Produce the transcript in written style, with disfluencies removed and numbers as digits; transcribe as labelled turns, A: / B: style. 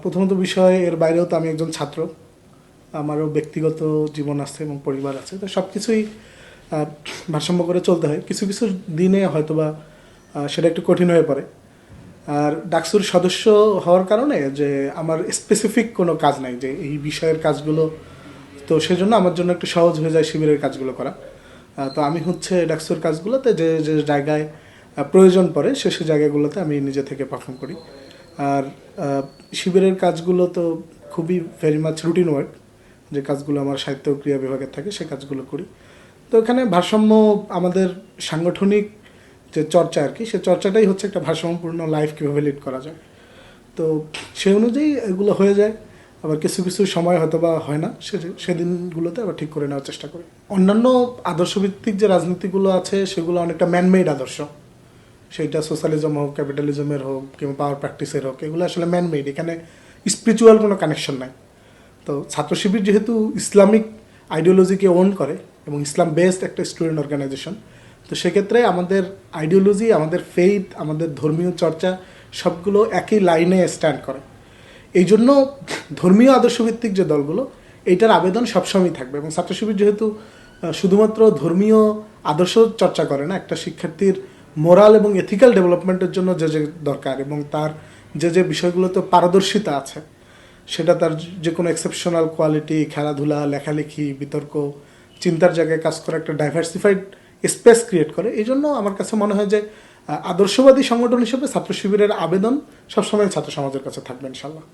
A: প্রথমত বিষয় এর বাইরেও তো আমি একজন ছাত্র, আমারও ব্যক্তিগত জীবন আছে এবং পরিবার আছে, তো সব কিছুই ভারসাম্য করে চলতে হয়। কিছু কিছু দিনে হয়তোবা সেটা একটু কঠিন হয়ে পড়ে। আর ডাকসুর সদস্য হওয়ার কারণে যে আমার স্পেসিফিক কোনো কাজ নাই যে এই বিষয়ের কাজগুলো, তো সেজন্য আমার জন্য একটু সহজ হয়ে যায় শিবিরের কাজগুলো করা। তো আমি হচ্ছে ডাকসুর কাজগুলোতে যে যে জায়গায় প্রয়োজন পড়ে সে জায়গাগুলোতে আমি নিজে থেকে পারফর্ম করি। আর শিবিরের কাজগুলো তো খুবই ভেরি মাচ রুটিন ওয়ার্ক, যে কাজগুলো আমার সাহিত্য ও ক্রিয়া বিভাগের থাকে সে কাজগুলো করি। তো এখানে ভারসাম্য, আমাদের সাংগঠনিক যে চর্চা আর কি, সে চর্চাটাই হচ্ছে একটা ভারসাম্যপূর্ণ লাইফ কীভাবে লিড করা যায়। তো সেই অনুযায়ী এগুলো হয়ে যায়। আবার কিছু কিছু সময় হয়তো বা হয় না, সেদিনগুলোতে আবার ঠিক করে নেওয়ার চেষ্টা করি। অন্যান্য আদর্শভিত্তিক যে রাজনীতিগুলো আছে সেগুলো অনেকটা ম্যানমেড আদর্শ, সেইটা সোশ্যালিজম হোক, ক্যাপিটালিজমের হোক কিংবা পাওয়ার প্র্যাকটিসের হোক, এগুলো আসলে ম্যানমেড, এখানে স্পিরিচুয়াল কোনো কানেকশন নাই। তো ছাত্র শিবির যেহেতু ইসলামিক আইডিওলজিকে ওন করে এবং ইসলাম বেসড একটা স্টুডেন্ট অর্গানাইজেশন, তো সেক্ষেত্রে আমাদের আইডিওলজি, আমাদের ফেইথ, আমাদের ধর্মীয় চর্চা সবগুলো একই লাইনে স্ট্যান্ড করে। এই জন্য ধর্মীয় আদর্শভিত্তিক যে দলগুলো, এইটার আবেদন সবসময়ই থাকবে। এবং ছাত্র শিবির যেহেতু শুধুমাত্র ধর্মীয় আদর্শ চর্চা করে না, একটা শিক্ষার্থীর মোরাল এবং এথিক্যাল ডেভেলপমেন্টের জন্য যে যে দরকার এবং তার যে যে বিষয়গুলোতে পারদর্শিতা আছে, সেটা তার যে কোনো এক্সেপশনাল কোয়ালিটি, খেলাধুলা, লেখালেখি, বিতর্ক, চিন্তার জায়গায় কাজ করা একটা ডাইভার্সিফাইড স্পেস ক্রিয়েট করে। এই জন্য আমার কাছে মনে হয় যে আদর্শবাদী সংগঠন হিসেবে ছাত্র শিবিরের আবেদন সবসময় ছাত্র সমাজের কাছে থাকবে ইনশাল্লাহ।